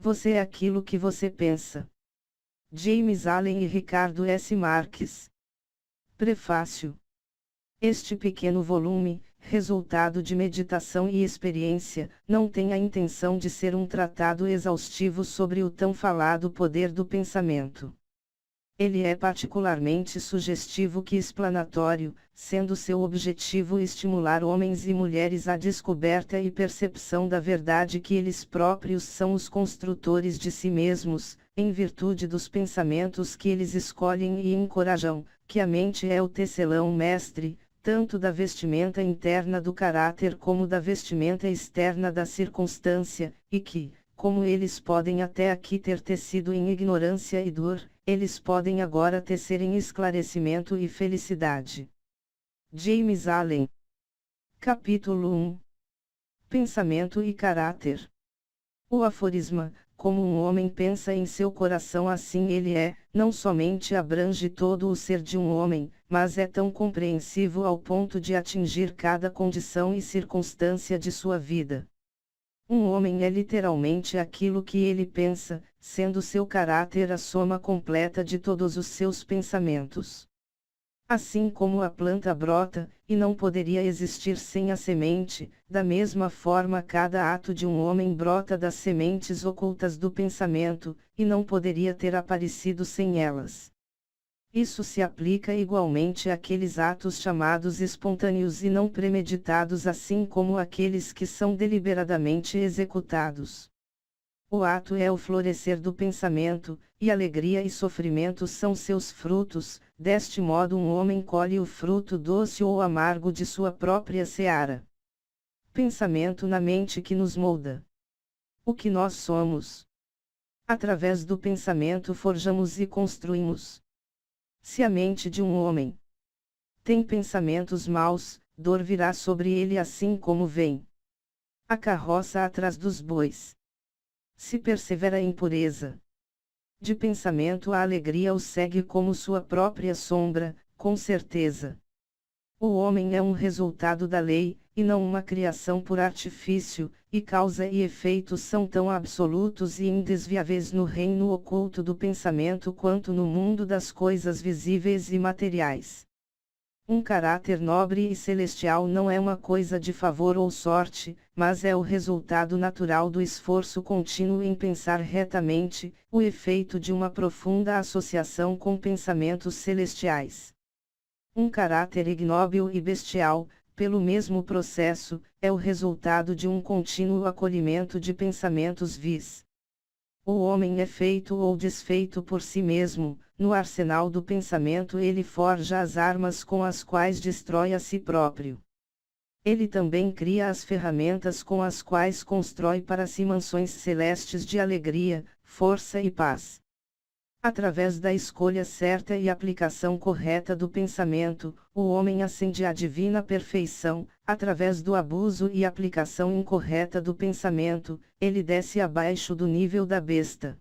Você é aquilo que você pensa. James Allen e Ricardo S. Marques. Prefácio. Este pequeno volume, resultado de meditação e experiência, não tem a intenção de ser um tratado exaustivo sobre o tão falado poder do pensamento. Ele é particularmente sugestivo que explanatório, sendo seu objetivo estimular homens e mulheres à descoberta e percepção da verdade que eles próprios são os construtores de si mesmos, em virtude dos pensamentos que eles escolhem e encorajam, que a mente é o tecelão mestre, tanto da vestimenta interna do caráter como da vestimenta externa da circunstância, e que, como eles podem até aqui ter tecido em ignorância e dor, eles podem agora tecer em esclarecimento e felicidade. James Allen. Capítulo 1. Pensamento e caráter. O aforisma, como um homem pensa em seu coração assim ele é, não somente abrange todo o ser de um homem, mas é tão compreensivo ao ponto de atingir cada condição e circunstância de sua vida. Um homem é literalmente aquilo que ele pensa, sendo seu caráter a soma completa de todos os seus pensamentos. Assim como a planta brota, e não poderia existir sem a semente, da mesma forma cada ato de um homem brota das sementes ocultas do pensamento, e não poderia ter aparecido sem elas. Isso se aplica igualmente àqueles atos chamados espontâneos e não premeditados, assim como àqueles que são deliberadamente executados. O ato é o florescer do pensamento, e alegria e sofrimento são seus frutos, deste modo um homem colhe o fruto doce ou amargo de sua própria seara. Pensamento na mente que nos molda. O que nós somos. Através do pensamento forjamos e construímos. Se a mente de um homem tem pensamentos maus, dor virá sobre ele assim como vem a carroça atrás dos bois. Se persevera em pureza de pensamento, a alegria o segue como sua própria sombra, com certeza. O homem é um resultado da lei, e não uma criação por artifício, e causa e efeito são tão absolutos e indesviáveis no reino oculto do pensamento quanto no mundo das coisas visíveis e materiais. Um caráter nobre e celestial não é uma coisa de favor ou sorte, mas é o resultado natural do esforço contínuo em pensar retamente, o efeito de uma profunda associação com pensamentos celestiais. Um caráter ignóbil e bestial, pelo mesmo processo, é o resultado de um contínuo acolhimento de pensamentos vis. O homem é feito ou desfeito por si mesmo, no arsenal do pensamento ele forja as armas com as quais destrói a si próprio. Ele também cria as ferramentas com as quais constrói para si mansões celestes de alegria, força e paz. Através da escolha certa e aplicação correta do pensamento, o homem ascende à divina perfeição; através do abuso e aplicação incorreta do pensamento, ele desce abaixo do nível da besta.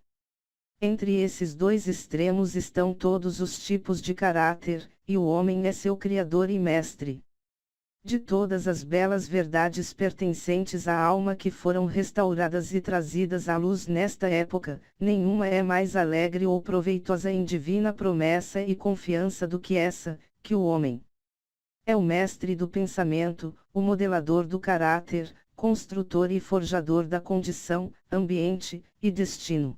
Entre esses dois extremos estão todos os tipos de caráter, e o homem é seu criador e mestre. De todas as belas verdades pertencentes à alma que foram restauradas e trazidas à luz nesta época, nenhuma é mais alegre ou proveitosa em divina promessa e confiança do que essa, que o homem é o mestre do pensamento, o modelador do caráter, construtor e forjador da condição, ambiente e destino.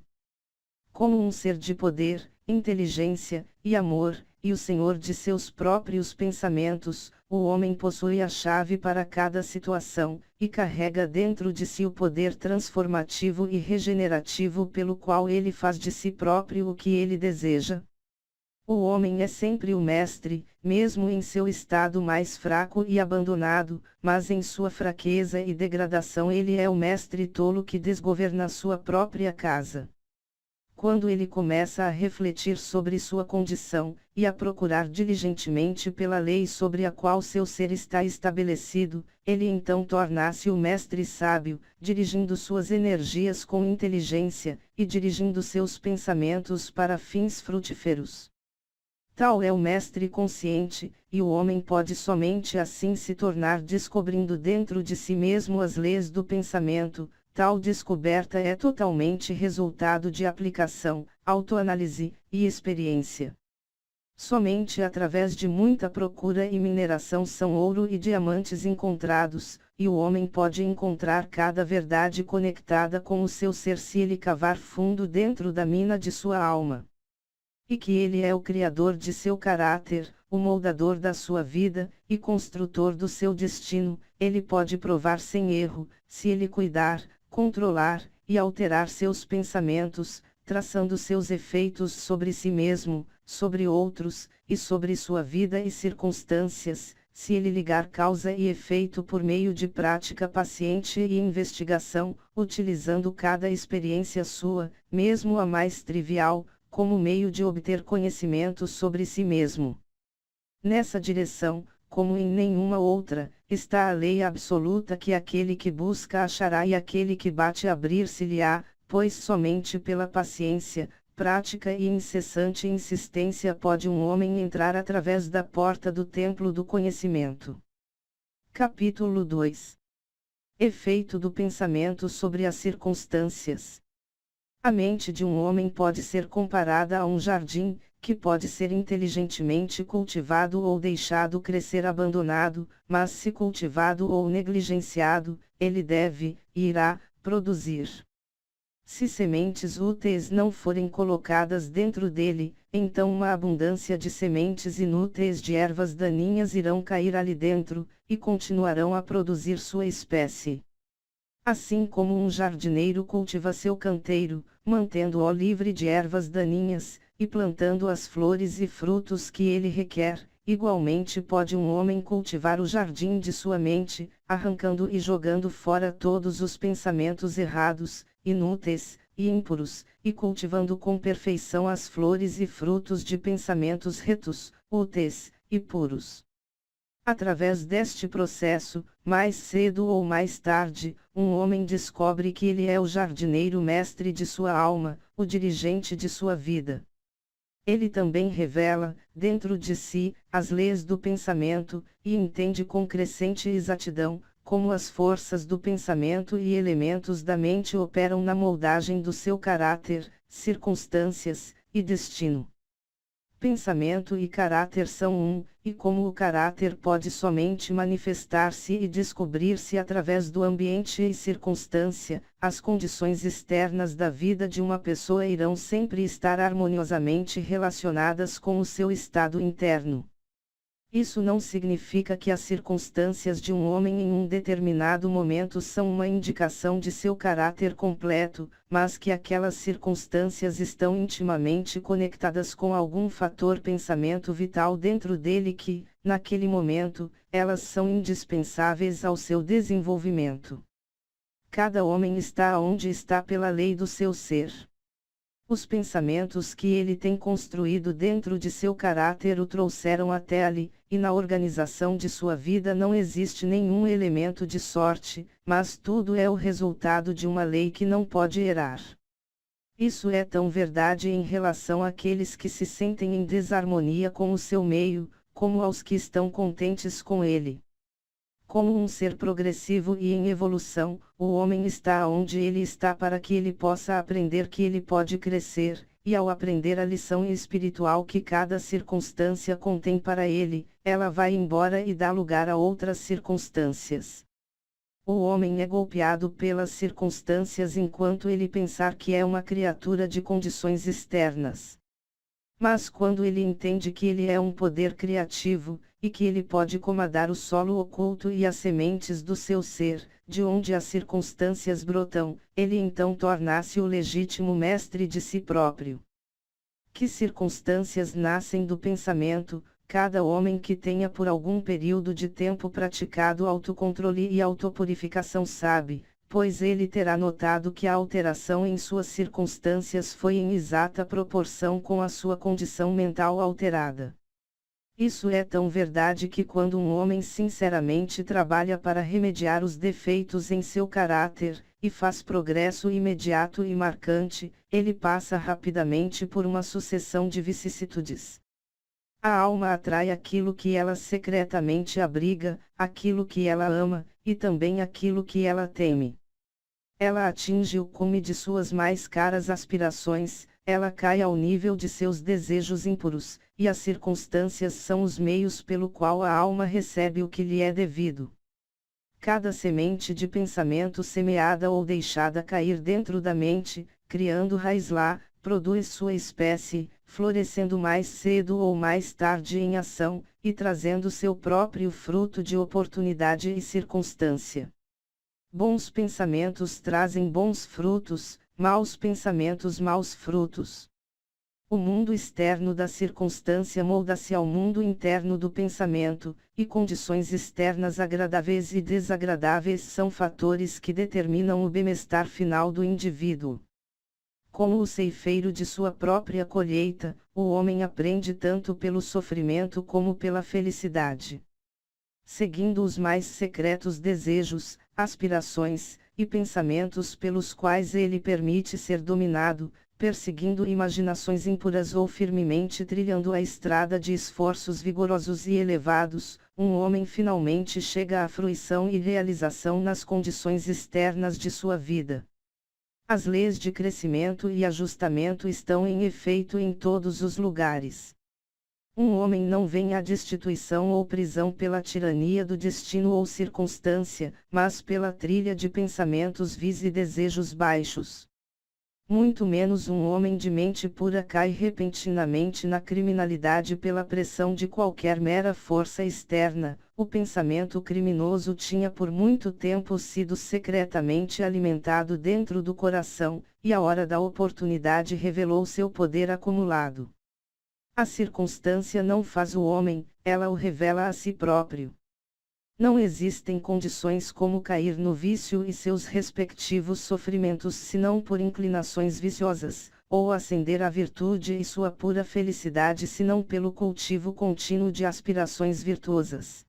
Como um ser de poder, inteligência e amor, e o senhor de seus próprios pensamentos, o homem possui a chave para cada situação, e carrega dentro de si o poder transformativo e regenerativo pelo qual ele faz de si próprio o que ele deseja. O homem é sempre o mestre, mesmo em seu estado mais fraco e abandonado, mas em sua fraqueza e degradação ele é o mestre tolo que desgoverna sua própria casa. Quando ele começa a refletir sobre sua condição, e a procurar diligentemente pela lei sobre a qual seu ser está estabelecido, ele então torna-se o mestre sábio, dirigindo suas energias com inteligência, e dirigindo seus pensamentos para fins frutíferos. Tal é o mestre consciente, e o homem pode somente assim se tornar descobrindo dentro de si mesmo as leis do pensamento, Tal descoberta é totalmente resultado de aplicação, autoanálise e experiência. Somente através de muita procura e mineração são ouro e diamantes encontrados, e o homem pode encontrar cada verdade conectada com o seu ser se ele cavar fundo dentro da mina de sua alma. E que ele é o criador de seu caráter, o moldador da sua vida, e construtor do seu destino, ele pode provar sem erro, se ele cuidar, controlar, e alterar seus pensamentos, traçando seus efeitos sobre si mesmo, sobre outros, e sobre sua vida e circunstâncias, se ele ligar causa e efeito por meio de prática paciente e investigação, utilizando cada experiência sua, mesmo a mais trivial, como meio de obter conhecimento sobre si mesmo. Nessa direção, como em nenhuma outra, está a lei absoluta que aquele que busca achará e aquele que bate abrir-se-lhe-á, pois somente pela paciência, prática e incessante insistência pode um homem entrar através da porta do templo do conhecimento. Capítulo 2. Efeito do pensamento sobre as circunstâncias. A mente de um homem pode ser comparada a um jardim, que pode ser inteligentemente cultivado ou deixado crescer abandonado, mas se cultivado ou negligenciado, ele deve, e irá, produzir. Se sementes úteis não forem colocadas dentro dele, então uma abundância de sementes inúteis de ervas daninhas irão cair ali dentro, e continuarão a produzir sua espécie. Assim como um jardineiro cultiva seu canteiro, mantendo-o livre de ervas daninhas, e plantando as flores e frutos que ele requer, igualmente pode um homem cultivar o jardim de sua mente, arrancando e jogando fora todos os pensamentos errados, inúteis, e impuros, e cultivando com perfeição as flores e frutos de pensamentos retos, úteis, e puros. Através deste processo, mais cedo ou mais tarde, um homem descobre que ele é o jardineiro mestre de sua alma, o dirigente de sua vida. Ele também revela, dentro de si, as leis do pensamento, e entende com crescente exatidão, como as forças do pensamento e elementos da mente operam na moldagem do seu caráter, circunstâncias, e destino. Pensamento e caráter são um, e como o caráter pode somente manifestar-se e descobrir-se através do ambiente e circunstância, as condições externas da vida de uma pessoa irão sempre estar harmoniosamente relacionadas com o seu estado interno. Isso não significa que as circunstâncias de um homem em um determinado momento são uma indicação de seu caráter completo, mas que aquelas circunstâncias estão intimamente conectadas com algum fator pensamento vital dentro dele que, naquele momento, elas são indispensáveis ao seu desenvolvimento. Cada homem está onde está pela lei do seu ser. Os pensamentos que ele tem construído dentro de seu caráter o trouxeram até ali, e na organização de sua vida não existe nenhum elemento de sorte, mas tudo é o resultado de uma lei que não pode errar. Isso é tão verdade em relação àqueles que se sentem em desarmonia com o seu meio, como aos que estão contentes com ele. Como um ser progressivo e em evolução, o homem está onde ele está para que ele possa aprender que ele pode crescer, e ao aprender a lição espiritual que cada circunstância contém para ele, ela vai embora e dá lugar a outras circunstâncias. O homem é golpeado pelas circunstâncias enquanto ele pensar que é uma criatura de condições externas. Mas quando ele entende que ele é um poder criativo, e que ele pode comandar o solo oculto e as sementes do seu ser, de onde as circunstâncias brotam, ele então torna-se o legítimo mestre de si próprio. Que circunstâncias nascem do pensamento? Cada homem que tenha por algum período de tempo praticado autocontrole e autopurificação sabe, pois ele terá notado que a alteração em suas circunstâncias foi em exata proporção com a sua condição mental alterada. Isso é tão verdade que quando um homem sinceramente trabalha para remediar os defeitos em seu caráter, e faz progresso imediato e marcante, ele passa rapidamente por uma sucessão de vicissitudes. A alma atrai aquilo que ela secretamente abriga, aquilo que ela ama, e também aquilo que ela teme. Ela atinge o cume de suas mais caras aspirações, ela cai ao nível de seus desejos impuros, e as circunstâncias são os meios pelo qual a alma recebe o que lhe é devido. Cada semente de pensamento semeada ou deixada cair dentro da mente, criando raiz lá, produz sua espécie, florescendo mais cedo ou mais tarde em ação, e trazendo seu próprio fruto de oportunidade e circunstância. Bons pensamentos trazem bons frutos, maus pensamentos maus frutos. O mundo externo da circunstância molda-se ao mundo interno do pensamento, e condições externas agradáveis e desagradáveis são fatores que determinam o bem-estar final do indivíduo. Como o ceifeiro de sua própria colheita, o homem aprende tanto pelo sofrimento como pela felicidade. Seguindo os mais secretos desejos, aspirações, e pensamentos pelos quais ele permite ser dominado, perseguindo imaginações impuras ou firmemente trilhando a estrada de esforços vigorosos e elevados, um homem finalmente chega à fruição e realização nas condições externas de sua vida. As leis de crescimento e ajustamento estão em efeito em todos os lugares. Um homem não vem à destituição ou prisão pela tirania do destino ou circunstância, mas pela trilha de pensamentos vis e desejos baixos. Muito menos um homem de mente pura cai repentinamente na criminalidade pela pressão de qualquer mera força externa. O pensamento criminoso tinha por muito tempo sido secretamente alimentado dentro do coração, e a hora da oportunidade revelou seu poder acumulado. A circunstância não faz o homem, ela o revela a si próprio. Não existem condições como cair no vício e seus respectivos sofrimentos senão por inclinações viciosas, ou ascender à virtude e sua pura felicidade senão pelo cultivo contínuo de aspirações virtuosas.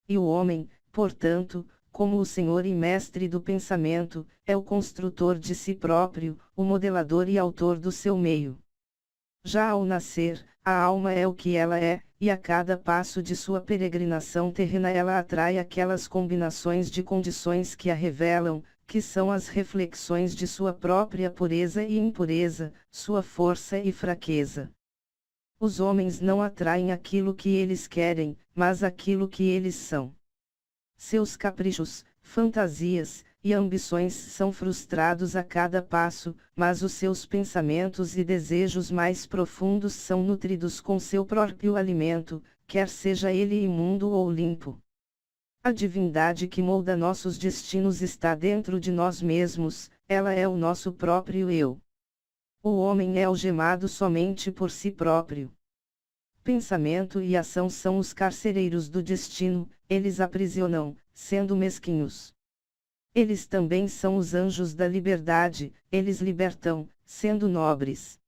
E o homem, portanto, como o senhor e mestre do pensamento, é o construtor de si próprio, o modelador e autor do seu meio. Já ao nascer, a alma é o que ela é, e a cada passo de sua peregrinação terrena ela atrai aquelas combinações de condições que a revelam, que são as reflexões de sua própria pureza e impureza, sua força e fraqueza. Os homens não atraem aquilo que eles querem, mas aquilo que eles são. Seus caprichos, fantasias, e ambições são frustrados a cada passo, mas os seus pensamentos e desejos mais profundos são nutridos com seu próprio alimento, quer seja ele imundo ou limpo. A divindade que molda nossos destinos está dentro de nós mesmos, ela é o nosso próprio eu. O homem é algemado somente por si próprio. Pensamento e ação são os carcereiros do destino, eles aprisionam, sendo mesquinhos. Eles também são os anjos da liberdade, eles libertam, sendo nobres.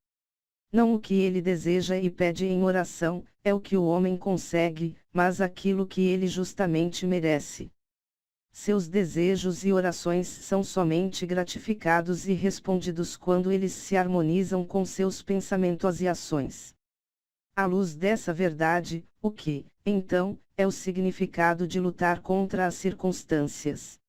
Não o que ele deseja e pede em oração, é o que o homem consegue, mas aquilo que ele justamente merece. Seus desejos e orações são somente gratificados e respondidos quando eles se harmonizam com seus pensamentos e ações. À luz dessa verdade, o que, então, é o significado de lutar contra as circunstâncias?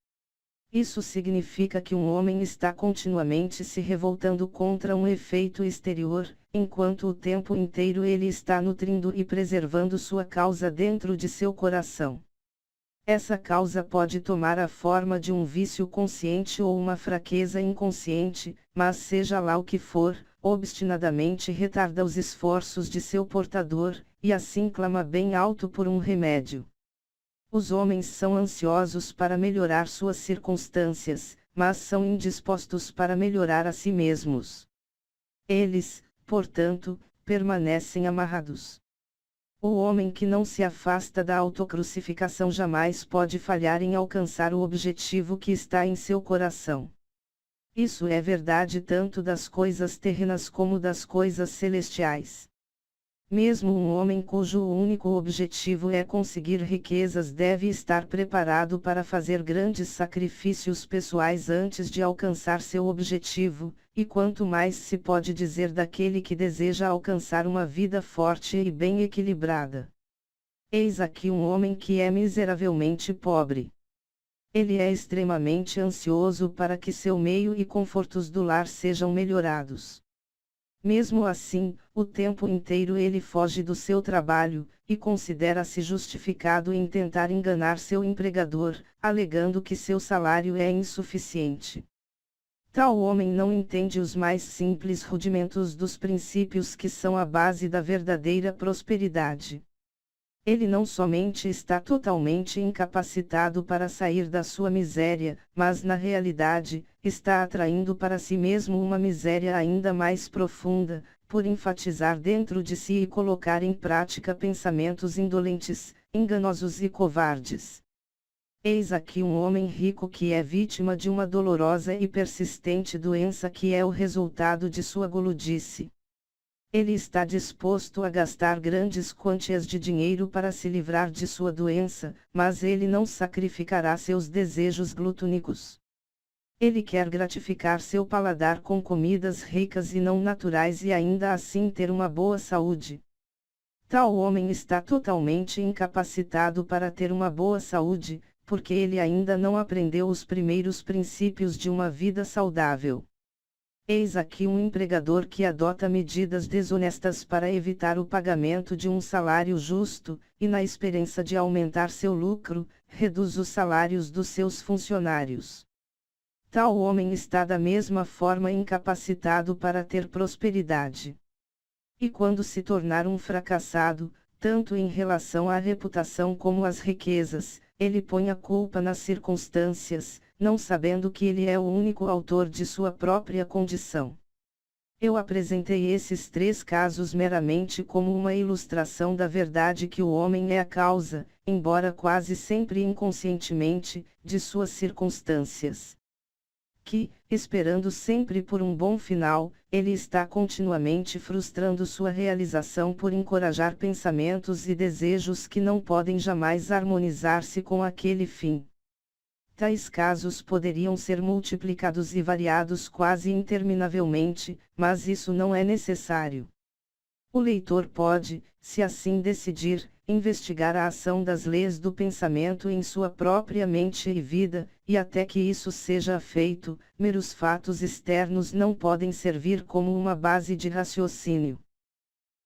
Isso significa que um homem está continuamente se revoltando contra um efeito exterior, enquanto o tempo inteiro ele está nutrindo e preservando sua causa dentro de seu coração. Essa causa pode tomar a forma de um vício consciente ou uma fraqueza inconsciente, mas seja lá o que for, obstinadamente retarda os esforços de seu portador, e assim clama bem alto por um remédio. Os homens são ansiosos para melhorar suas circunstâncias, mas são indispostos para melhorar a si mesmos. Eles, portanto, permanecem amarrados. O homem que não se afasta da autocrucificação jamais pode falhar em alcançar o objetivo que está em seu coração. Isso é verdade tanto das coisas terrenas como das coisas celestiais. Mesmo um homem cujo único objetivo é conseguir riquezas deve estar preparado para fazer grandes sacrifícios pessoais antes de alcançar seu objetivo, e quanto mais se pode dizer daquele que deseja alcançar uma vida forte e bem equilibrada. Eis aqui um homem que é miseravelmente pobre. Ele é extremamente ansioso para que seu meio e confortos do lar sejam melhorados. Mesmo assim, o tempo inteiro ele foge do seu trabalho, e considera-se justificado em tentar enganar seu empregador, alegando que seu salário é insuficiente. Tal homem não entende os mais simples rudimentos dos princípios que são a base da verdadeira prosperidade. Ele não somente está totalmente incapacitado para sair da sua miséria, mas na realidade, está atraindo para si mesmo uma miséria ainda mais profunda, por enfatizar dentro de si e colocar em prática pensamentos indolentes, enganosos e covardes. Eis aqui um homem rico que é vítima de uma dolorosa e persistente doença que é o resultado de sua guludice. Ele está disposto a gastar grandes quantias de dinheiro para se livrar de sua doença, mas ele não sacrificará seus desejos glutônicos. Ele quer gratificar seu paladar com comidas ricas e não naturais e ainda assim ter uma boa saúde. Tal homem está totalmente incapacitado para ter uma boa saúde, porque ele ainda não aprendeu os primeiros princípios de uma vida saudável. Eis aqui um empregador que adota medidas desonestas para evitar o pagamento de um salário justo, e na esperança de aumentar seu lucro, reduz os salários dos seus funcionários. Tal homem está da mesma forma incapacitado para ter prosperidade. E quando se tornar um fracassado, tanto em relação à reputação como às riquezas, ele põe a culpa nas circunstâncias, não sabendo que ele é o único autor de sua própria condição. Eu apresentei esses 3 casos meramente como uma ilustração da verdade que o homem é a causa, embora quase sempre inconscientemente, de suas circunstâncias. Que, esperando sempre por um bom final, ele está continuamente frustrando sua realização por encorajar pensamentos e desejos que não podem jamais harmonizar-se com aquele fim. Tais casos poderiam ser multiplicados e variados quase interminavelmente, mas isso não é necessário. O leitor pode, se assim decidir, investigar a ação das leis do pensamento em sua própria mente e vida, e até que isso seja feito, meros fatos externos não podem servir como uma base de raciocínio.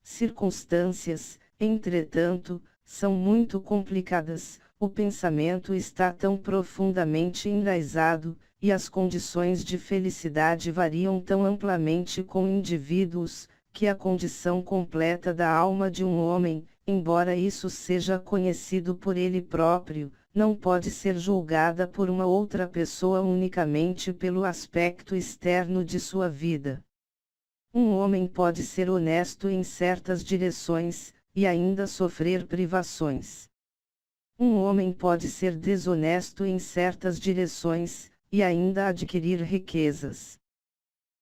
Circunstâncias, entretanto, são muito complicadas. O pensamento está tão profundamente enraizado, e as condições de felicidade variam tão amplamente com indivíduos, que a condição completa da alma de um homem, embora isso seja conhecido por ele próprio, não pode ser julgada por uma outra pessoa unicamente pelo aspecto externo de sua vida. Um homem pode ser honesto em certas direções, e ainda sofrer privações. Um homem pode ser desonesto em certas direções, e ainda adquirir riquezas.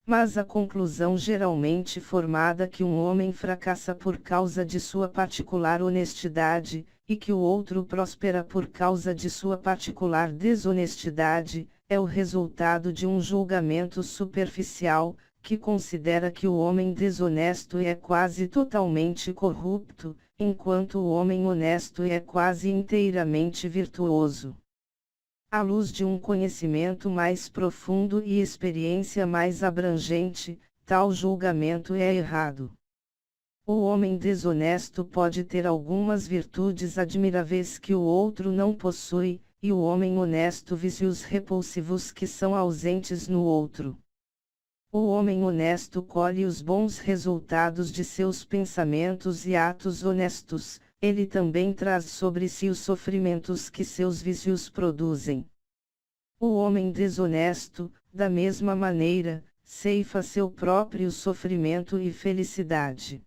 Mas a conclusão geralmente formada que um homem fracassa por causa de sua particular honestidade, e que o outro prospera por causa de sua particular desonestidade, é o resultado de um julgamento superficial, que considera que o homem desonesto é quase totalmente corrupto, enquanto o homem honesto é quase inteiramente virtuoso. À luz de um conhecimento mais profundo e experiência mais abrangente, tal julgamento é errado. O homem desonesto pode ter algumas virtudes admiráveis que o outro não possui, e o homem honesto vícios repulsivos que são ausentes no outro. O homem honesto colhe os bons resultados de seus pensamentos e atos honestos, ele também traz sobre si os sofrimentos que seus vícios produzem. O homem desonesto, da mesma maneira, ceifa seu próprio sofrimento e felicidade.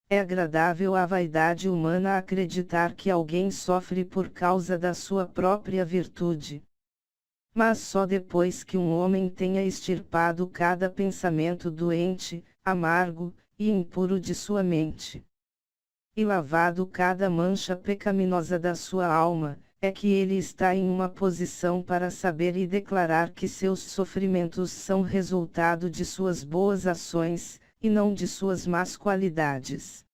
É agradável à vaidade humana acreditar que alguém sofre por causa da sua própria virtude. Mas só depois que um homem tenha extirpado cada pensamento doente, amargo e impuro de sua mente, e lavado cada mancha pecaminosa da sua alma, é que ele está em uma posição para saber e declarar que seus sofrimentos são resultado de suas boas ações, e não de suas más qualidades.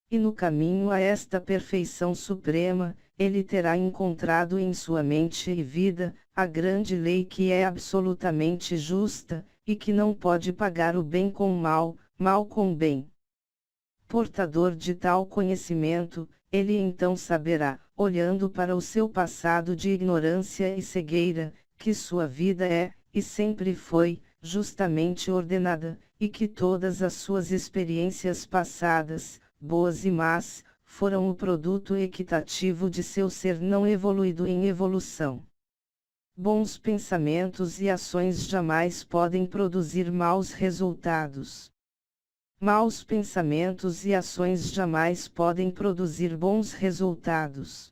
E no caminho a esta perfeição suprema, ele terá encontrado em sua mente e vida, a grande lei que é absolutamente justa, e que não pode pagar o bem com o mal, mal com o bem. Portador de tal conhecimento, ele então saberá, olhando para o seu passado de ignorância e cegueira, que sua vida é, e sempre foi, justamente ordenada, e que todas as suas experiências passadas, boas e más, foram o produto equitativo de seu ser não evoluído em evolução. Bons pensamentos e ações jamais podem produzir maus resultados. Maus pensamentos e ações jamais podem produzir bons resultados.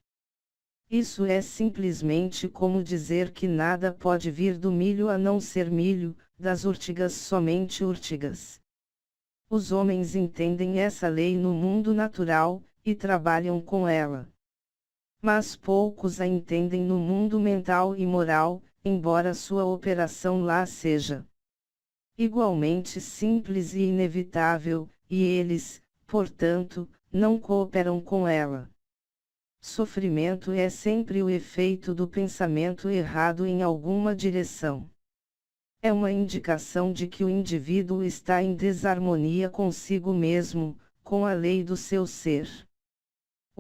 Isso é simplesmente como dizer que nada pode vir do milho a não ser milho, das urtigas somente urtigas. Os homens entendem essa lei no mundo natural, e trabalham com ela. Mas poucos a entendem no mundo mental e moral, embora sua operação lá seja igualmente simples e inevitável, e eles, portanto, não cooperam com ela. Sofrimento é sempre o efeito do pensamento errado em alguma direção. É uma indicação de que o indivíduo está em desarmonia consigo mesmo, com a lei do seu ser.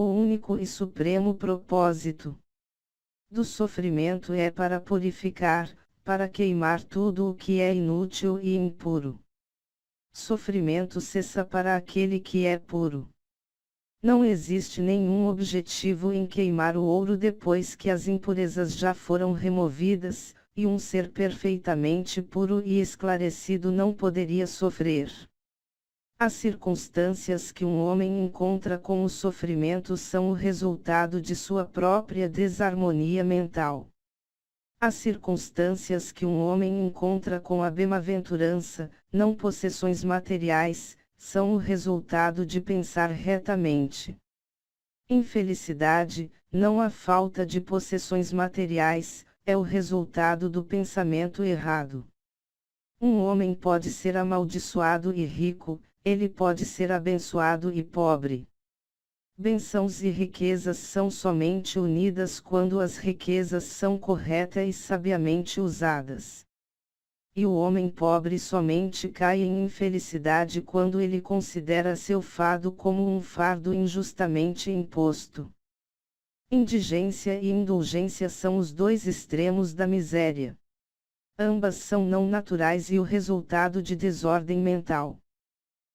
O único e supremo propósito do sofrimento é para purificar, para queimar tudo o que é inútil e impuro. Sofrimento cessa para aquele que é puro. Não existe nenhum objetivo em queimar o ouro depois que as impurezas já foram removidas, e um ser perfeitamente puro e esclarecido não poderia sofrer. As circunstâncias que um homem encontra com o sofrimento são o resultado de sua própria desarmonia mental. As circunstâncias que um homem encontra com a bem-aventurança, não possessões materiais, são o resultado de pensar retamente. Infelicidade, não a falta de possessões materiais, é o resultado do pensamento errado. Um homem pode ser amaldiçoado e rico, ele pode ser abençoado e pobre. Bênçãos e riquezas são somente unidas quando as riquezas são corretas e sabiamente usadas. E o homem pobre somente cai em infelicidade quando ele considera seu fardo como um fardo injustamente imposto. Indigência e indulgência são os dois extremos da miséria. Ambas são não naturais e o resultado de desordem mental.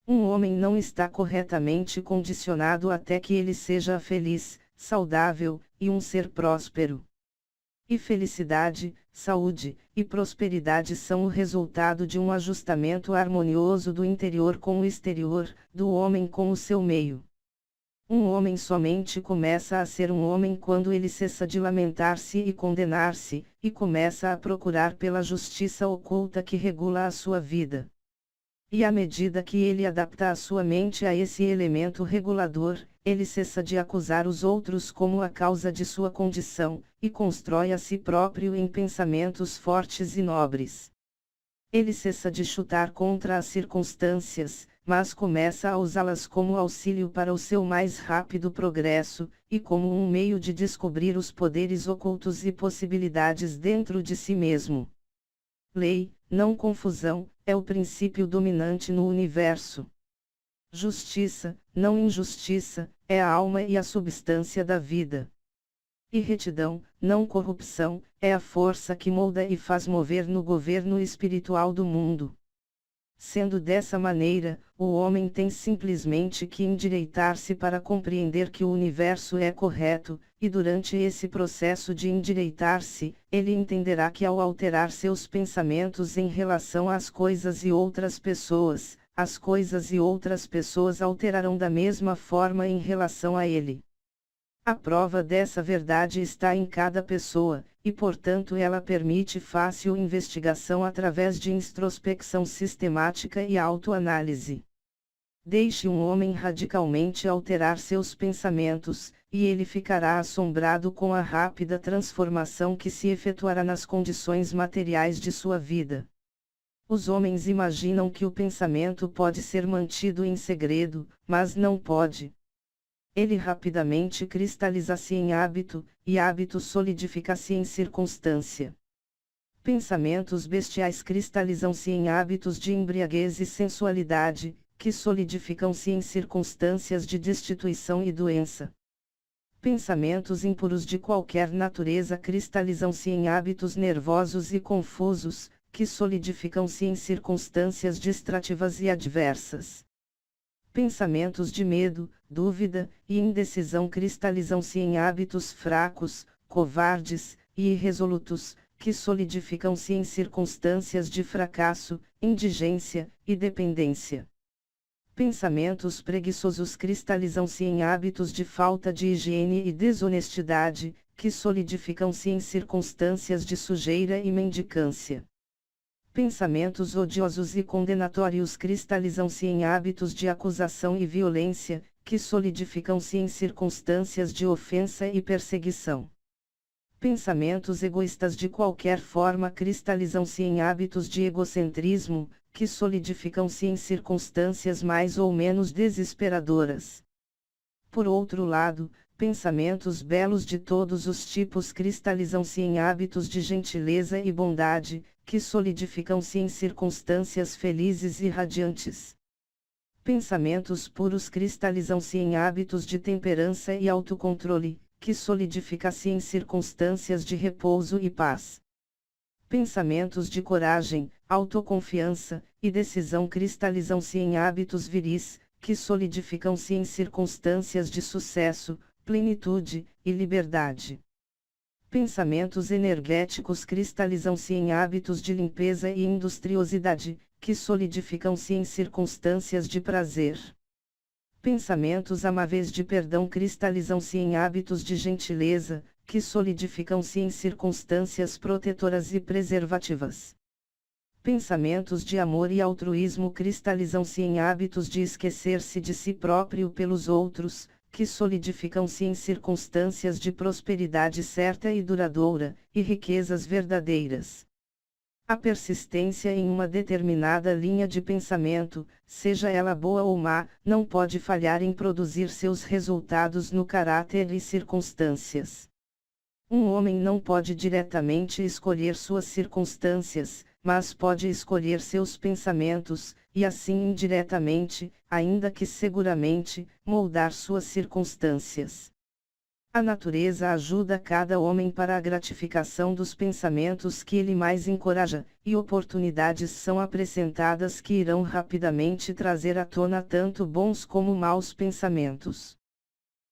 Um homem não está corretamente condicionado até que ele seja feliz, saudável, e um ser próspero. E felicidade, saúde, e prosperidade são o resultado de um ajustamento harmonioso do interior com o exterior, do homem com o seu meio. Um homem somente começa a ser um homem quando ele cessa de lamentar-se e condenar-se, e começa a procurar pela justiça oculta que regula a sua vida. E à medida que ele adapta a sua mente a esse elemento regulador, ele cessa de acusar os outros como a causa de sua condição, e constrói a si próprio em pensamentos fortes e nobres. Ele cessa de chutar contra as circunstâncias, mas começa a usá-las como auxílio para o seu mais rápido progresso, e como um meio de descobrir os poderes ocultos e possibilidades dentro de si mesmo. Lei, não confusão, é o princípio dominante no universo. Justiça, não injustiça, é a alma e a substância da vida. E retidão, não corrupção, é a força que molda e faz mover no governo espiritual do mundo. Sendo dessa maneira, o homem tem simplesmente que endireitar-se para compreender que o universo é correto, e durante esse processo de endireitar-se, ele entenderá que ao alterar seus pensamentos em relação às coisas e outras pessoas, as coisas e outras pessoas alterarão da mesma forma em relação a ele. A prova dessa verdade está em cada pessoa, e portanto ela permite fácil investigação através de introspecção sistemática e autoanálise. Deixe um homem radicalmente alterar seus pensamentos, e ele ficará assombrado com a rápida transformação que se efetuará nas condições materiais de sua vida. Os homens imaginam que o pensamento pode ser mantido em segredo, mas não pode. Ele rapidamente cristaliza-se em hábito, e hábito solidifica-se em circunstância. Pensamentos bestiais cristalizam-se em hábitos de embriaguez e sensualidade, que solidificam-se em circunstâncias de destituição e doença. Pensamentos impuros de qualquer natureza cristalizam-se em hábitos nervosos e confusos, que solidificam-se em circunstâncias distrativas e adversas. Pensamentos de medo, dúvida e indecisão cristalizam-se em hábitos fracos, covardes e irresolutos, que solidificam-se em circunstâncias de fracasso, indigência e dependência. Pensamentos preguiçosos cristalizam-se em hábitos de falta de higiene e desonestidade, que solidificam-se em circunstâncias de sujeira e mendicância. Pensamentos odiosos e condenatórios cristalizam-se em hábitos de acusação e violência, que solidificam-se em circunstâncias de ofensa e perseguição. Pensamentos egoístas de qualquer forma cristalizam-se em hábitos de egocentrismo, que solidificam-se em circunstâncias mais ou menos desesperadoras. Por outro lado, pensamentos belos de todos os tipos cristalizam-se em hábitos de gentileza e bondade, que solidificam-se em circunstâncias felizes e radiantes. Pensamentos puros cristalizam-se em hábitos de temperança e autocontrole, que solidifica-se em circunstâncias de repouso e paz. Pensamentos de coragem, autoconfiança e decisão cristalizam-se em hábitos viris, que solidificam-se em circunstâncias de sucesso, plenitude e liberdade. Pensamentos energéticos cristalizam-se em hábitos de limpeza e industriosidade, que solidificam-se em circunstâncias de prazer. Pensamentos amáveis de perdão cristalizam-se em hábitos de gentileza, que solidificam-se em circunstâncias protetoras e preservativas. Pensamentos de amor e altruísmo cristalizam-se em hábitos de esquecer-se de si próprio pelos outros, que solidificam-se em circunstâncias de prosperidade certa e duradoura, e riquezas verdadeiras. A persistência em uma determinada linha de pensamento, seja ela boa ou má, não pode falhar em produzir seus resultados no caráter e circunstâncias. Um homem não pode diretamente escolher suas circunstâncias, mas pode escolher seus pensamentos, e assim indiretamente, ainda que seguramente, moldar suas circunstâncias. A natureza ajuda cada homem para a gratificação dos pensamentos que ele mais encoraja, e oportunidades são apresentadas que irão rapidamente trazer à tona tanto bons como maus pensamentos.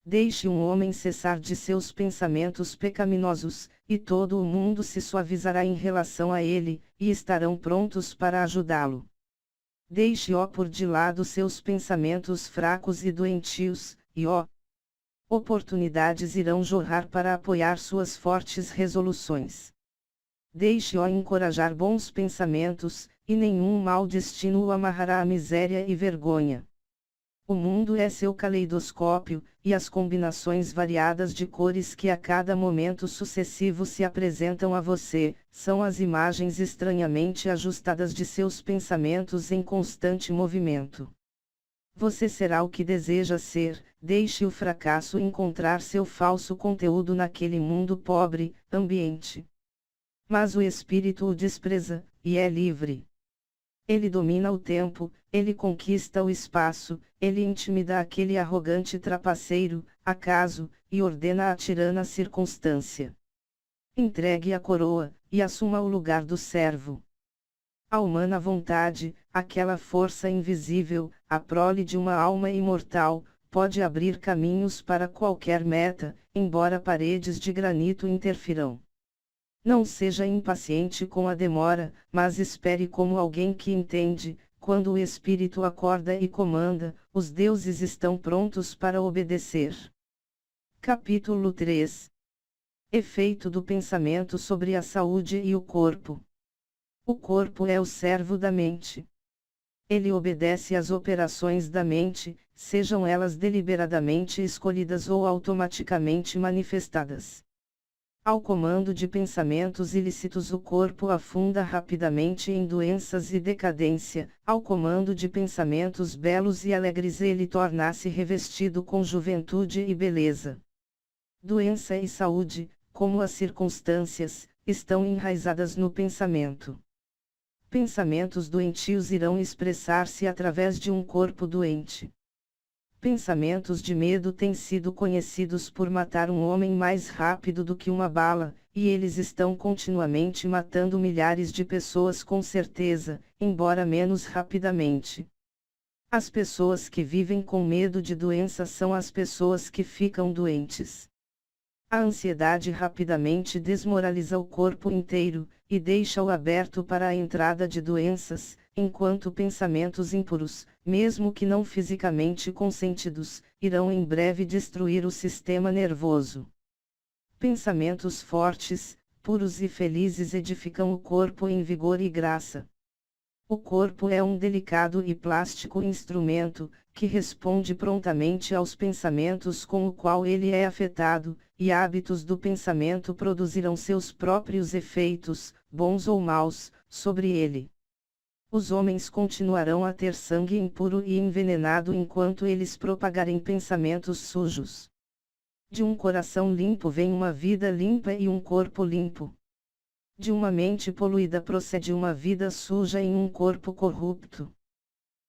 Deixe um homem cessar de seus pensamentos pecaminosos, e todo o mundo se suavizará em relação a ele, e estarão prontos para ajudá-lo. Deixe-o por de lado seus pensamentos fracos e doentios, e oportunidades irão jorrar para apoiar suas fortes resoluções. Deixe-o encorajar bons pensamentos, e nenhum mau destino o amarrará à miséria e vergonha. O mundo é seu caleidoscópio, e as combinações variadas de cores que a cada momento sucessivo se apresentam a você, são as imagens estranhamente ajustadas de seus pensamentos em constante movimento. Você será o que deseja ser, deixe o fracasso encontrar seu falso conteúdo naquele mundo pobre, ambiente. Mas o espírito o despreza, e é livre. Ele domina o tempo, ele conquista o espaço, ele intimida aquele arrogante trapaceiro, acaso, e ordena a tirana circunstância. Entregue a coroa, e assuma o lugar do servo. A humana vontade, aquela força invisível, a prole de uma alma imortal, pode abrir caminhos para qualquer meta, embora paredes de granito interfiram. Não seja impaciente com a demora, mas espere como alguém que entende. Quando o espírito acorda e comanda, os deuses estão prontos para obedecer. Capítulo 3. Efeito do pensamento sobre a saúde e o corpo. O corpo é o servo da mente. Ele obedece às operações da mente, sejam elas deliberadamente escolhidas ou automaticamente manifestadas. Ao comando de pensamentos ilícitos o corpo afunda rapidamente em doenças e decadência, ao comando de pensamentos belos e alegres ele torna-se revestido com juventude e beleza. Doença e saúde, como as circunstâncias, estão enraizadas no pensamento. Pensamentos doentios irão expressar-se através de um corpo doente. Pensamentos de medo têm sido conhecidos por matar um homem mais rápido do que uma bala, e eles estão continuamente matando milhares de pessoas com certeza, embora menos rapidamente. As pessoas que vivem com medo de doença são as pessoas que ficam doentes. A ansiedade rapidamente desmoraliza o corpo inteiro, e deixa-o aberto para a entrada de doenças, enquanto pensamentos impuros, mesmo que não fisicamente consentidos, irão em breve destruir o sistema nervoso. Pensamentos fortes, puros e felizes edificam o corpo em vigor e graça. O corpo é um delicado e plástico instrumento, que responde prontamente aos pensamentos com o qual ele é afetado, e hábitos do pensamento produzirão seus próprios efeitos, bons ou maus, sobre ele. Os homens continuarão a ter sangue impuro e envenenado enquanto eles propagarem pensamentos sujos. De um coração limpo vem uma vida limpa e um corpo limpo. De uma mente poluída procede uma vida suja em um corpo corrupto.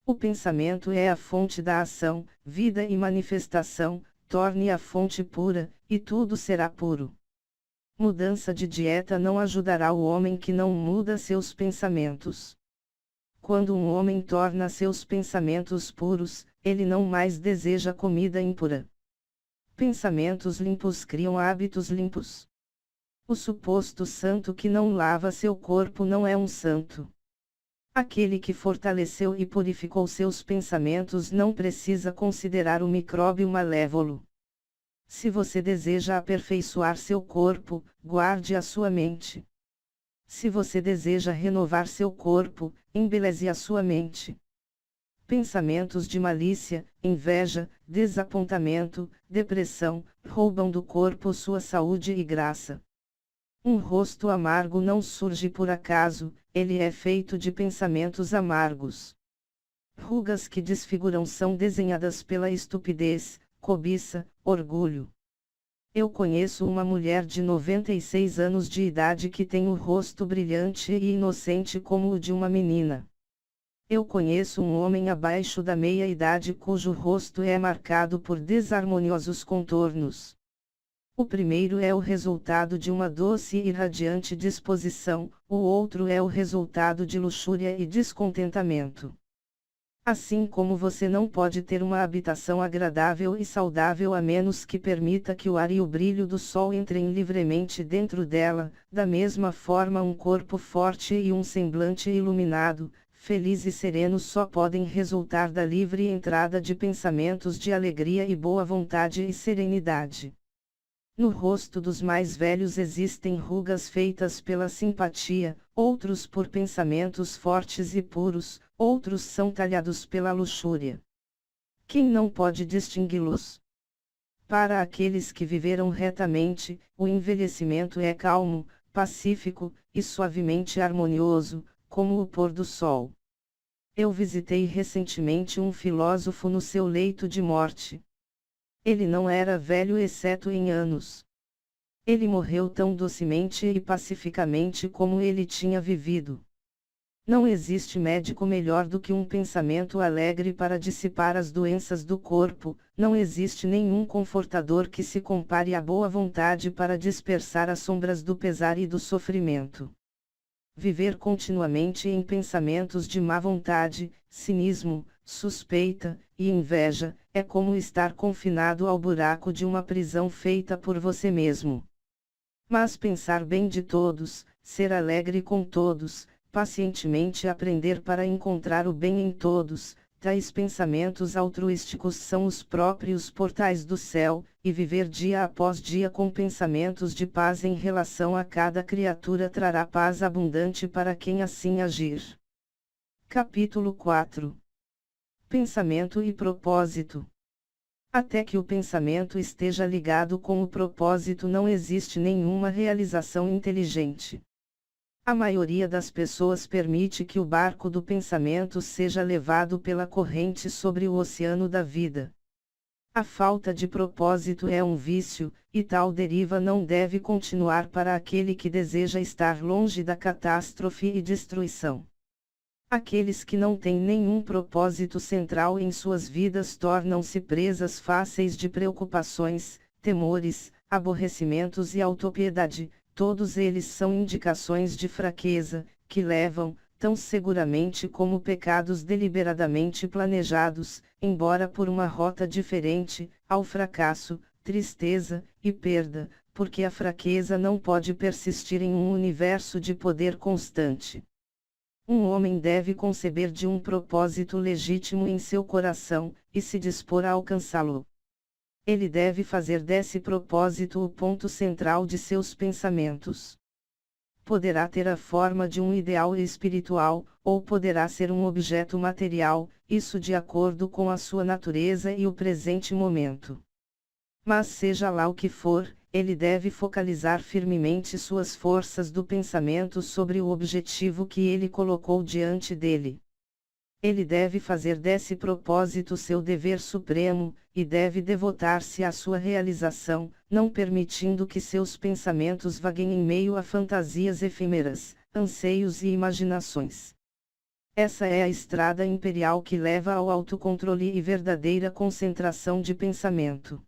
O pensamento é a fonte da ação, vida e manifestação, torne a fonte pura, e tudo será puro. Mudança de dieta não ajudará o homem que não muda seus pensamentos. Quando um homem torna seus pensamentos puros, ele não mais deseja comida impura. Pensamentos limpos criam hábitos limpos. O suposto santo que não lava seu corpo não é um santo. Aquele que fortaleceu e purificou seus pensamentos não precisa considerar o micróbio malévolo. Se você deseja aperfeiçoar seu corpo, guarde a sua mente. Se você deseja renovar seu corpo, embeleze a sua mente. Pensamentos de malícia, inveja, desapontamento, depressão, roubam do corpo sua saúde e graça. Um rosto amargo não surge por acaso, ele é feito de pensamentos amargos. Rugas que desfiguram são desenhadas pela estupidez, cobiça, orgulho. Eu conheço uma mulher de 96 anos de idade que tem o rosto brilhante e inocente como o de uma menina. Eu conheço um homem abaixo da meia-idade cujo rosto é marcado por desarmoniosos contornos. O primeiro é o resultado de uma doce e radiante disposição, o outro é o resultado de luxúria e descontentamento. Assim como você não pode ter uma habitação agradável e saudável a menos que permita que o ar e o brilho do sol entrem livremente dentro dela, da mesma forma um corpo forte e um semblante iluminado, feliz e sereno só podem resultar da livre entrada de pensamentos de alegria e boa vontade e serenidade. No rosto dos mais velhos existem rugas feitas pela simpatia, outros por pensamentos fortes e puros, outros são talhados pela luxúria. Quem não pode distingui-los? Para aqueles que viveram retamente, o envelhecimento é calmo, pacífico, e suavemente harmonioso, como o pôr do sol. Eu visitei recentemente um filósofo no seu leito de morte. Ele não era velho exceto em anos. Ele morreu tão docemente e pacificamente como ele tinha vivido. Não existe médico melhor do que um pensamento alegre para dissipar as doenças do corpo, não existe nenhum confortador que se compare à boa vontade para dispersar as sombras do pesar e do sofrimento. Viver continuamente em pensamentos de má vontade, cinismo, suspeita e inveja, é como estar confinado ao buraco de uma prisão feita por você mesmo. Mas pensar bem de todos, ser alegre com todos, pacientemente aprender para encontrar o bem em todos, tais pensamentos altruísticos são os próprios portais do céu, e viver dia após dia com pensamentos de paz em relação a cada criatura trará paz abundante para quem assim agir. Capítulo 4. Pensamento e propósito. Até que o pensamento esteja ligado com o propósito, não existe nenhuma realização inteligente. A maioria das pessoas permite que o barco do pensamento seja levado pela corrente sobre o oceano da vida. A falta de propósito é um vício, e tal deriva não deve continuar para aquele que deseja estar longe da catástrofe e destruição. Aqueles que não têm nenhum propósito central em suas vidas tornam-se presas fáceis de preocupações, temores, aborrecimentos e autopiedade. Todos eles são indicações de fraqueza, que levam, tão seguramente como pecados deliberadamente planejados, embora por uma rota diferente, ao fracasso, tristeza e perda, porque a fraqueza não pode persistir em um universo de poder constante. Um homem deve conceber de um propósito legítimo em seu coração, e se dispor a alcançá-lo. Ele deve fazer desse propósito o ponto central de seus pensamentos. Poderá ter a forma de um ideal espiritual, ou poderá ser um objeto material, isso de acordo com a sua natureza e o presente momento. Mas seja lá o que for, ele deve focalizar firmemente suas forças do pensamento sobre o objetivo que ele colocou diante dele. Ele deve fazer desse propósito seu dever supremo, e deve devotar-se à sua realização, não permitindo que seus pensamentos vaguem em meio a fantasias efêmeras, anseios e imaginações. Essa é a estrada imperial que leva ao autocontrole e verdadeira concentração de pensamento.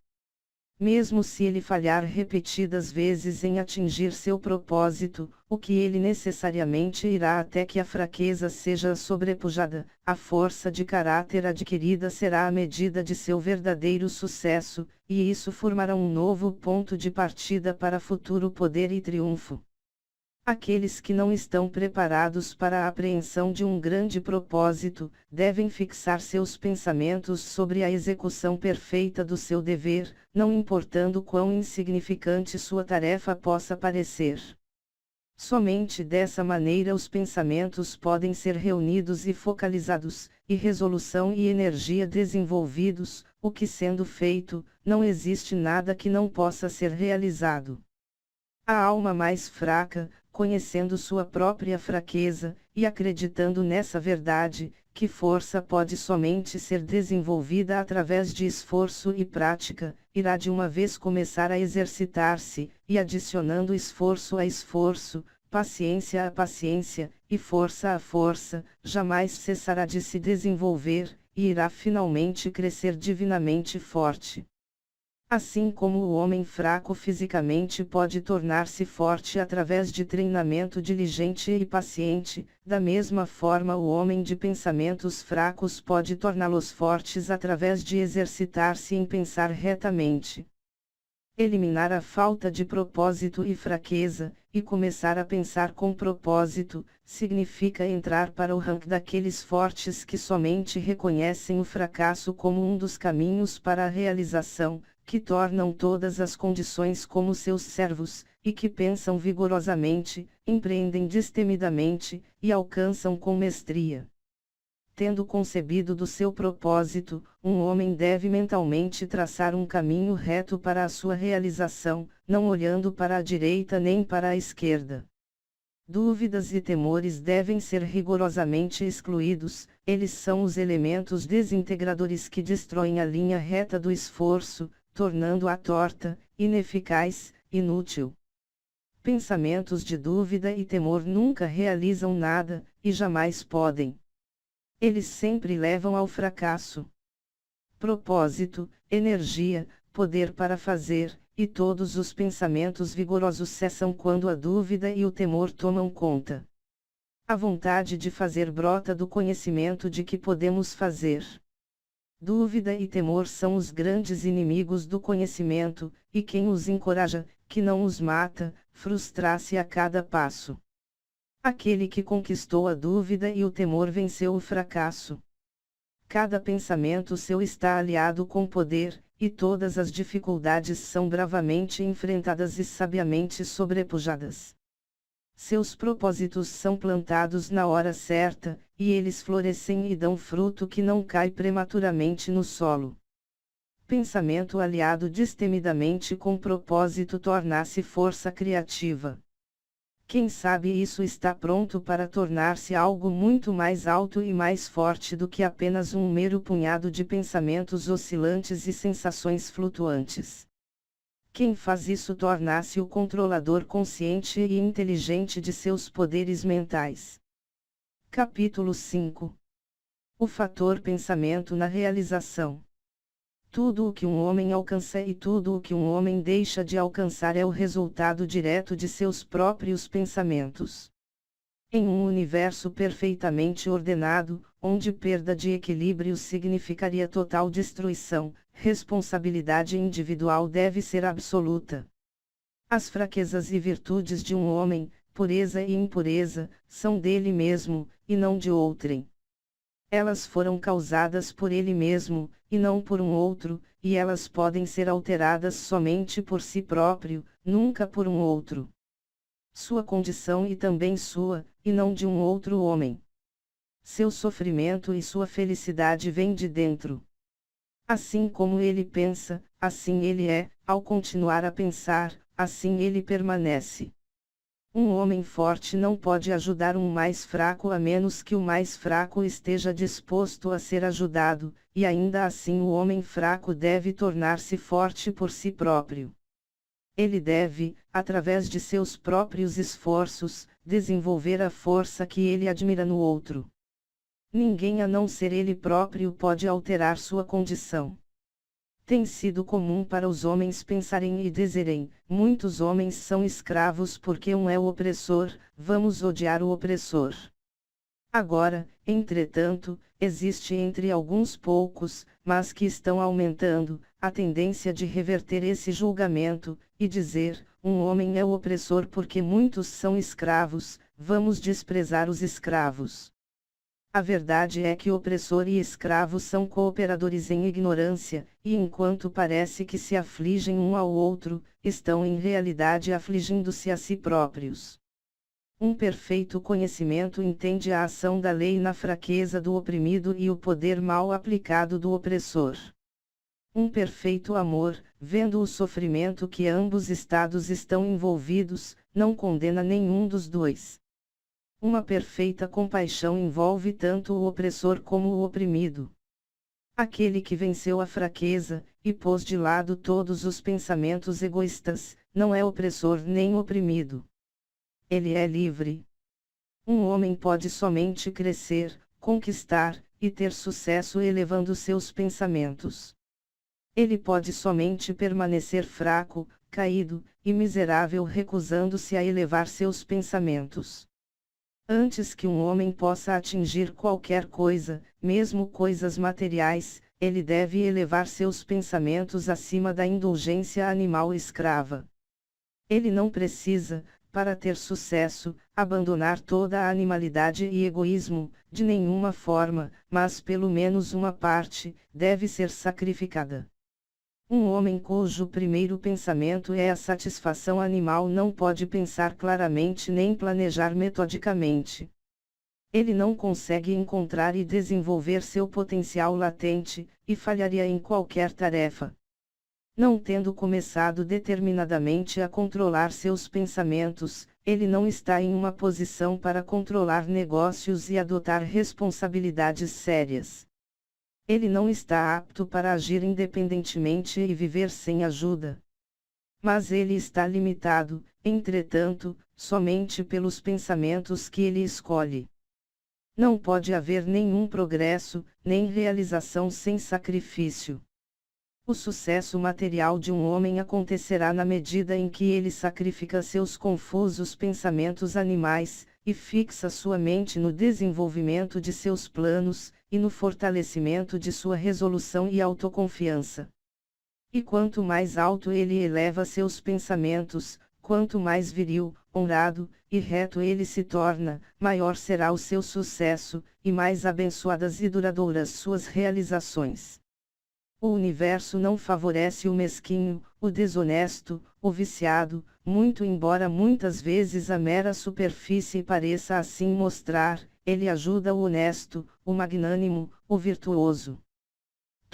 Mesmo se ele falhar repetidas vezes em atingir seu propósito, o que ele necessariamente irá até que a fraqueza seja sobrepujada, a força de caráter adquirida será a medida de seu verdadeiro sucesso, e isso formará um novo ponto de partida para futuro poder e triunfo. Aqueles que não estão preparados para a apreensão de um grande propósito, devem fixar seus pensamentos sobre a execução perfeita do seu dever, não importando quão insignificante sua tarefa possa parecer. Somente dessa maneira os pensamentos podem ser reunidos e focalizados, e resolução e energia desenvolvidos, o que sendo feito, não existe nada que não possa ser realizado. A alma mais fraca, conhecendo sua própria fraqueza, e acreditando nessa verdade, que força pode somente ser desenvolvida através de esforço e prática, irá de uma vez começar a exercitar-se, e adicionando esforço a esforço, paciência a paciência, e força a força, jamais cessará de se desenvolver, e irá finalmente crescer divinamente forte. Assim como o homem fraco fisicamente pode tornar-se forte através de treinamento diligente e paciente, da mesma forma o homem de pensamentos fracos pode torná-los fortes através de exercitar-se em pensar retamente. Eliminar a falta de propósito e fraqueza, e começar a pensar com propósito, significa entrar para o ranking daqueles fortes que somente reconhecem o fracasso como um dos caminhos para a realização, que tornam todas as condições como seus servos, e que pensam vigorosamente, empreendem destemidamente, e alcançam com mestria. Tendo concebido do seu propósito, um homem deve mentalmente traçar um caminho reto para a sua realização, não olhando para a direita nem para a esquerda. Dúvidas e temores devem ser rigorosamente excluídos, eles são os elementos desintegradores que destroem a linha reta do esforço, tornando-a torta, ineficaz, inútil. Pensamentos de dúvida e temor nunca realizam nada, e jamais podem. Eles sempre levam ao fracasso. Propósito, energia, poder para fazer, e todos os pensamentos vigorosos cessam quando a dúvida e o temor tomam conta. A vontade de fazer brota do conhecimento de que podemos fazer. Dúvida e temor são os grandes inimigos do conhecimento, e quem os encoraja, que não os mata, frustra-se a cada passo. Aquele que conquistou a dúvida e o temor venceu o fracasso. Cada pensamento seu está aliado com poder, e todas as dificuldades são bravamente enfrentadas e sabiamente sobrepujadas. Seus propósitos são plantados na hora certa, e eles florescem e dão fruto que não cai prematuramente no solo. Pensamento aliado destemidamente com propósito torna-se força criativa. Quem sabe isso está pronto para tornar-se algo muito mais alto e mais forte do que apenas um mero punhado de pensamentos oscilantes e sensações flutuantes. Quem faz isso torna-se o controlador consciente e inteligente de seus poderes mentais. Capítulo 5. O fator pensamento na realização. Tudo o que um homem alcança e tudo o que um homem deixa de alcançar é o resultado direto de seus próprios pensamentos. Em um universo perfeitamente ordenado, onde perda de equilíbrio significaria total destruição, responsabilidade individual deve ser absoluta. As fraquezas e virtudes de um homem, pureza e impureza, são dele mesmo, e não de outrem. Elas foram causadas por ele mesmo, e não por um outro, e elas podem ser alteradas somente por si próprio, nunca por um outro. Sua condição e também sua, e não de um outro homem. Seu sofrimento e sua felicidade vêm de dentro. Assim como ele pensa, assim ele é, ao continuar a pensar, assim ele permanece. Um homem forte não pode ajudar um mais fraco a menos que o mais fraco esteja disposto a ser ajudado, e ainda assim o homem fraco deve tornar-se forte por si próprio. Ele deve, através de seus próprios esforços, desenvolver a força que ele admira no outro. Ninguém a não ser ele próprio pode alterar sua condição. Tem sido comum para os homens pensarem e dizerem: muitos homens são escravos porque um é o opressor, vamos odiar o opressor. Agora, entretanto, existe entre alguns poucos, mas que estão aumentando, a tendência de reverter esse julgamento, e dizer: um homem é o opressor porque muitos são escravos, vamos desprezar os escravos. A verdade é que opressor e escravo são cooperadores em ignorância, e enquanto parece que se afligem um ao outro, estão em realidade afligindo-se a si próprios. Um perfeito conhecimento entende a ação da lei na fraqueza do oprimido e o poder mal aplicado do opressor. Um perfeito amor, vendo o sofrimento que ambos estados estão envolvidos, não condena nenhum dos dois. Uma perfeita compaixão envolve tanto o opressor como o oprimido. Aquele que venceu a fraqueza, e pôs de lado todos os pensamentos egoístas, não é opressor nem oprimido. Ele é livre. Um homem pode somente crescer, conquistar, e ter sucesso elevando seus pensamentos. Ele pode somente permanecer fraco, caído, e miserável recusando-se a elevar seus pensamentos. Antes que um homem possa atingir qualquer coisa, mesmo coisas materiais, ele deve elevar seus pensamentos acima da indulgência animal escrava. Ele não precisa, para ter sucesso, abandonar toda a animalidade e egoísmo, de nenhuma forma, mas pelo menos uma parte, deve ser sacrificada. Um homem cujo primeiro pensamento é a satisfação animal não pode pensar claramente nem planejar metodicamente. Ele não consegue encontrar e desenvolver seu potencial latente, e falharia em qualquer tarefa. Não tendo começado determinadamente a controlar seus pensamentos, ele não está em uma posição para controlar negócios e adotar responsabilidades sérias. Ele não está apto para agir independentemente e viver sem ajuda. Mas ele está limitado, entretanto, somente pelos pensamentos que ele escolhe. Não pode haver nenhum progresso, nem realização sem sacrifício. O sucesso material de um homem acontecerá na medida em que ele sacrifica seus confusos pensamentos animais, e fixa sua mente no desenvolvimento de seus planos, e no fortalecimento de sua resolução e autoconfiança. E quanto mais alto ele eleva seus pensamentos, quanto mais viril, honrado, e reto ele se torna, maior será o seu sucesso, e mais abençoadas e duradouras suas realizações. O universo não favorece o mesquinho, o desonesto, o viciado, muito embora muitas vezes a mera superfície pareça assim mostrar, ele ajuda o honesto, o magnânimo, o virtuoso.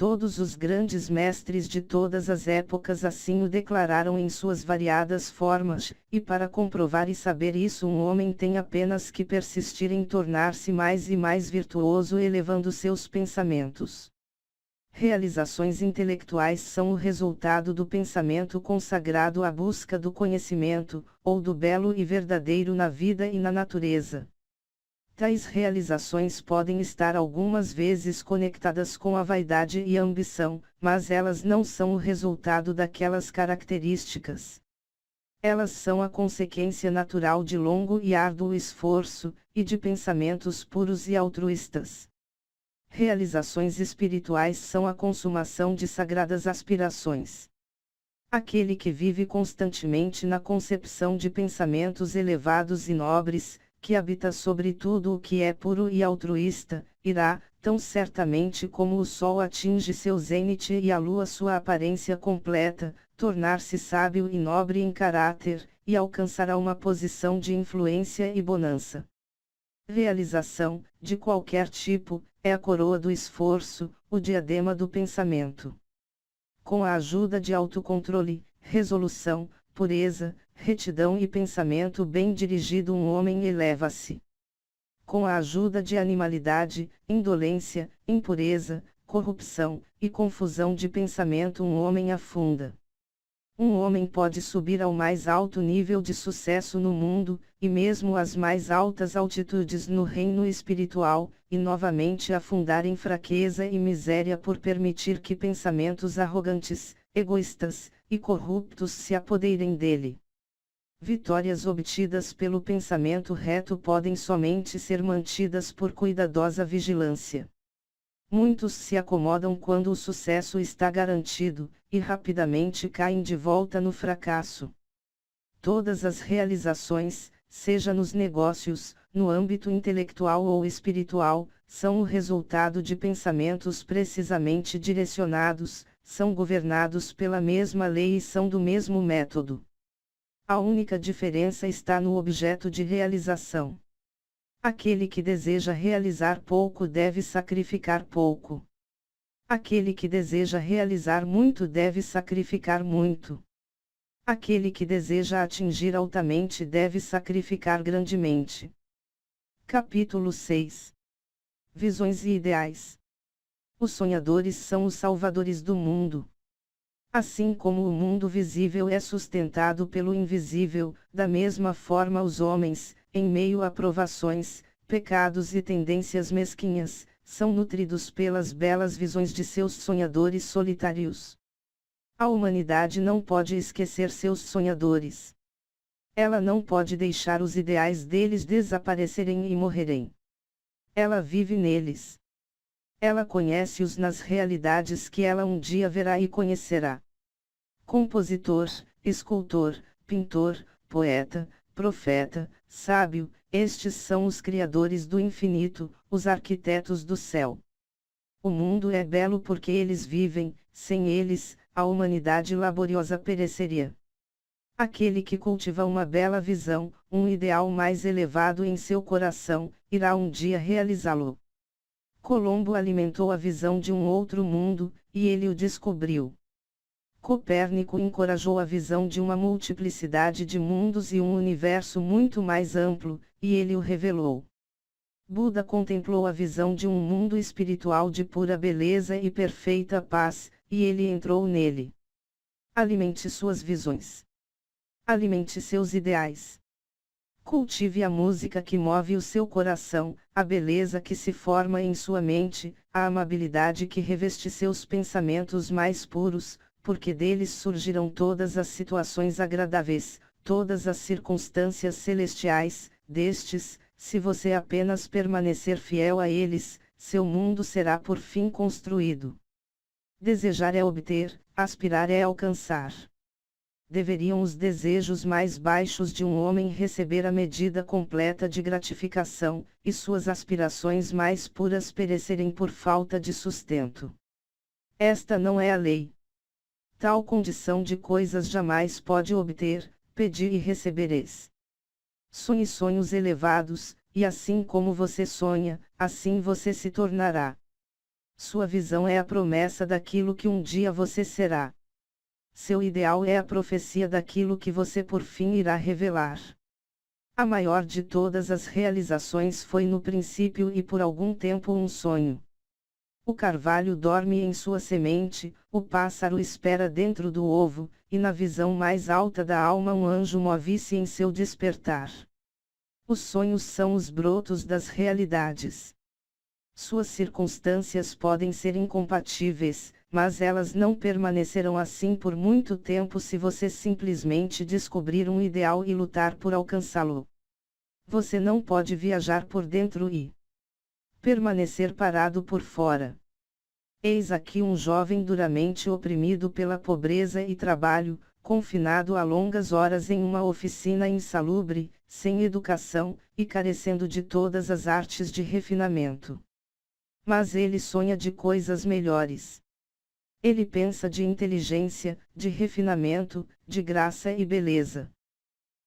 Todos os grandes mestres de todas as épocas assim o declararam em suas variadas formas, e para comprovar e saber isso um homem tem apenas que persistir em tornar-se mais e mais virtuoso elevando seus pensamentos. Realizações intelectuais são o resultado do pensamento consagrado à busca do conhecimento, ou do belo e verdadeiro na vida e na natureza. Tais realizações podem estar algumas vezes conectadas com a vaidade e a ambição, mas elas não são o resultado daquelas características. Elas são a consequência natural de longo e árduo esforço, e de pensamentos puros e altruístas. Realizações espirituais são a consumação de sagradas aspirações. Aquele que vive constantemente na concepção de pensamentos elevados e nobres, que habita sobre tudo o que é puro e altruísta, irá, tão certamente como o sol atinge seu zênite e a lua sua aparência completa, tornar-se sábio e nobre em caráter, e alcançará uma posição de influência e bonança. Realização, de qualquer tipo, é a coroa do esforço, o diadema do pensamento. Com a ajuda de autocontrole, resolução, pureza, retidão e pensamento bem dirigido um homem eleva-se. Com a ajuda de animalidade, indolência, impureza, corrupção, e confusão de pensamento um homem afunda. Um homem pode subir ao mais alto nível de sucesso no mundo, e mesmo às mais altas altitudes no reino espiritual, e novamente afundar em fraqueza e miséria por permitir que pensamentos arrogantes, egoístas, e corruptos se apoderem dele. Vitórias obtidas pelo pensamento reto podem somente ser mantidas por cuidadosa vigilância. Muitos se acomodam quando o sucesso está garantido, e rapidamente caem de volta no fracasso. Todas as realizações, seja nos negócios, no âmbito intelectual ou espiritual, são o resultado de pensamentos precisamente direcionados, são governados pela mesma lei e são do mesmo método. A única diferença está no objeto de realização. Aquele que deseja realizar pouco deve sacrificar pouco. Aquele que deseja realizar muito deve sacrificar muito. Aquele que deseja atingir altamente deve sacrificar grandemente. Capítulo 6. Visões e ideais. Os sonhadores são os salvadores do mundo. Assim como o mundo visível é sustentado pelo invisível, da mesma forma os homens, em meio a provações, pecados e tendências mesquinhas, são nutridos pelas belas visões de seus sonhadores solitários. A humanidade não pode esquecer seus sonhadores. Ela não pode deixar os ideais deles desaparecerem e morrerem. Ela vive neles. Ela conhece-os nas realidades que ela um dia verá e conhecerá. Compositor, escultor, pintor, poeta, profeta, sábio, estes são os criadores do infinito, os arquitetos do céu. O mundo é belo porque eles vivem, sem eles, a humanidade laboriosa pereceria. Aquele que cultiva uma bela visão, um ideal mais elevado em seu coração, irá um dia realizá-lo. Colombo alimentou a visão de um outro mundo, e ele o descobriu. Copérnico encorajou a visão de uma multiplicidade de mundos e um universo muito mais amplo, e ele o revelou. Buda contemplou a visão de um mundo espiritual de pura beleza e perfeita paz, e ele entrou nele. Alimente suas visões. Alimente seus ideais. Cultive a música que move o seu coração, a beleza que se forma em sua mente, a amabilidade que reveste seus pensamentos mais puros, porque deles surgirão todas as situações agradáveis, todas as circunstâncias celestiais, destes, se você apenas permanecer fiel a eles, seu mundo será por fim construído. Desejar é obter, aspirar é alcançar. Deveriam os desejos mais baixos de um homem receber a medida completa de gratificação, e suas aspirações mais puras perecerem por falta de sustento. Esta não é a lei. Tal condição de coisas jamais pode obter, pedir e recebereis. Sonhe sonhos elevados, e assim como você sonha, assim você se tornará. Sua visão é a promessa daquilo que um dia você será. Seu ideal é a profecia daquilo que você por fim irá revelar. A maior de todas as realizações foi no princípio e por algum tempo um sonho. O carvalho dorme em sua semente, o pássaro espera dentro do ovo, e na visão mais alta da alma um anjo move-se em seu despertar. Os sonhos são os brotos das realidades. Suas circunstâncias podem ser incompatíveis, mas elas não permanecerão assim por muito tempo se você simplesmente descobrir um ideal e lutar por alcançá-lo. Você não pode viajar por dentro e permanecer parado por fora. Eis aqui um jovem duramente oprimido pela pobreza e trabalho, confinado a longas horas em uma oficina insalubre, sem educação, e carecendo de todas as artes de refinamento. Mas ele sonha de coisas melhores. Ele pensa de inteligência, de refinamento, de graça e beleza.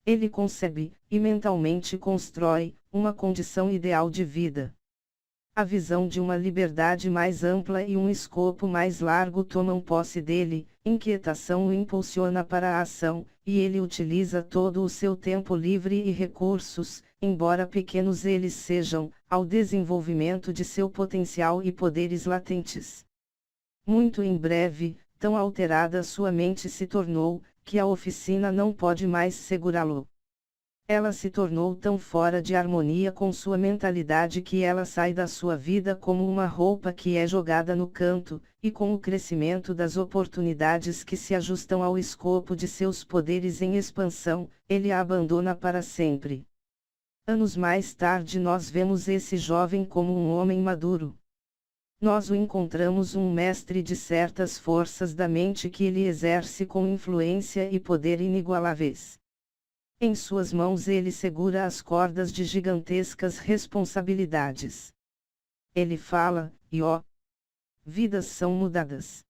Ele concebe, e mentalmente constrói, uma condição ideal de vida. A visão de uma liberdade mais ampla e um escopo mais largo tomam posse dele, inquietação o impulsiona para a ação, e ele utiliza todo o seu tempo livre e recursos, embora pequenos eles sejam, ao desenvolvimento de seu potencial e poderes latentes. Muito em breve, tão alterada sua mente se tornou, que a oficina não pode mais segurá-lo. Ela se tornou tão fora de harmonia com sua mentalidade que ela sai da sua vida como uma roupa que é jogada no canto, e com o crescimento das oportunidades que se ajustam ao escopo de seus poderes em expansão, ele a abandona para sempre. Anos mais tarde nós vemos esse jovem como um homem maduro. Nós o encontramos um mestre de certas forças da mente que ele exerce com influência e poder inigualáveis. Em suas mãos ele segura as cordas de gigantescas responsabilidades. Ele fala, e vidas são mudadas.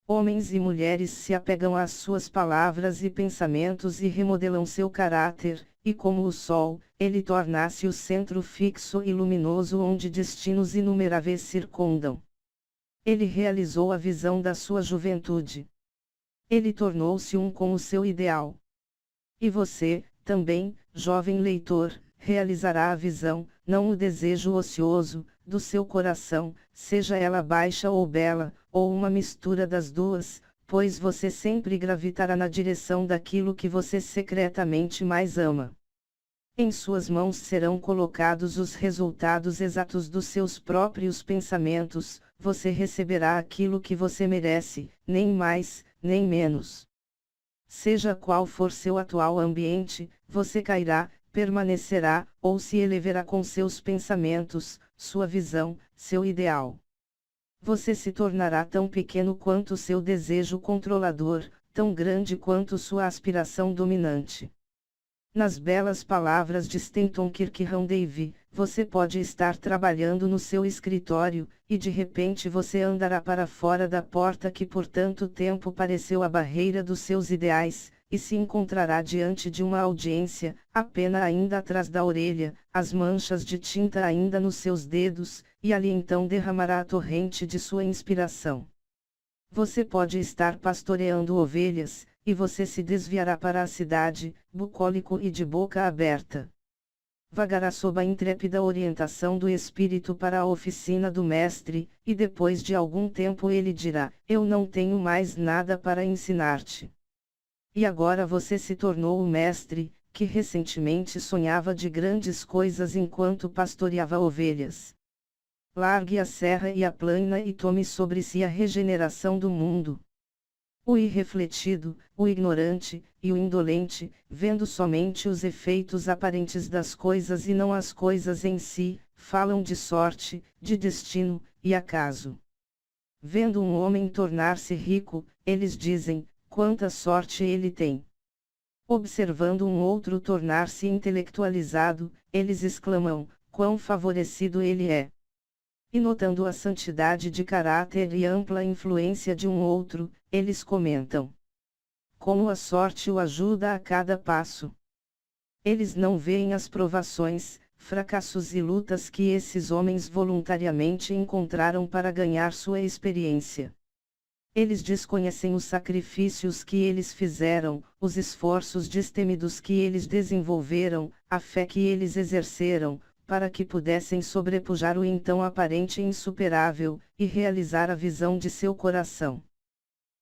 Homens e mulheres se apegam às suas palavras e pensamentos e remodelam seu caráter, e como o sol, ele torna-se o centro fixo e luminoso onde destinos inumeráveis circundam. Ele realizou a visão da sua juventude. Ele tornou-se um com o seu ideal. E você, também, jovem leitor, realizará a visão, não o desejo ocioso, do seu coração, seja ela baixa ou bela, ou uma mistura das duas, pois você sempre gravitará na direção daquilo que você secretamente mais ama. Em suas mãos serão colocados os resultados exatos dos seus próprios pensamentos, você receberá aquilo que você merece, nem mais, nem menos. Seja qual for seu atual ambiente, você cairá, permanecerá, ou se elevará com seus pensamentos, sua visão, seu ideal. Você se tornará tão pequeno quanto seu desejo controlador, tão grande quanto sua aspiração dominante. Nas belas palavras de Stanton Kirkhope, você pode estar trabalhando no seu escritório, e de repente você andará para fora da porta que por tanto tempo pareceu a barreira dos seus ideais, e se encontrará diante de uma audiência, a pena ainda atrás da orelha, as manchas de tinta ainda nos seus dedos, e ali então derramará a torrente de sua inspiração. Você pode estar pastoreando ovelhas, e você se desviará para a cidade, bucólico e de boca aberta. Vagará sob a intrépida orientação do Espírito para a oficina do Mestre, e depois de algum tempo ele dirá: eu não tenho mais nada para ensinar-te. E agora você se tornou o Mestre, que recentemente sonhava de grandes coisas enquanto pastoreava ovelhas. Largue a serra e a plana e tome sobre si a regeneração do mundo. O irrefletido, o ignorante, e o indolente, vendo somente os efeitos aparentes das coisas e não as coisas em si, falam de sorte, de destino, e acaso. Vendo um homem tornar-se rico, eles dizem: quanta sorte ele tem. Observando um outro tornar-se intelectualizado, eles exclamam: quão favorecido ele é. E notando a santidade de caráter e ampla influência de um outro, eles comentam: como a sorte o ajuda a cada passo. Eles não veem as provações, fracassos e lutas que esses homens voluntariamente encontraram para ganhar sua experiência. Eles desconhecem os sacrifícios que eles fizeram, os esforços destemidos que eles desenvolveram, a fé que eles exerceram, para que pudessem sobrepujar o então aparente insuperável, e realizar a visão de seu coração.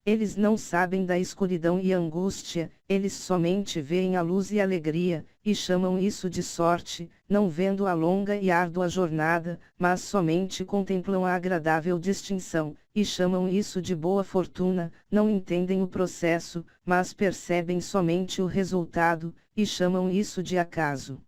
Eles não sabem da escuridão e angústia, eles somente veem a luz e alegria, e chamam isso de sorte, não vendo a longa e árdua jornada, mas somente contemplam a agradável distinção, e chamam isso de boa fortuna, não entendem o processo, mas percebem somente o resultado, e chamam isso de acaso.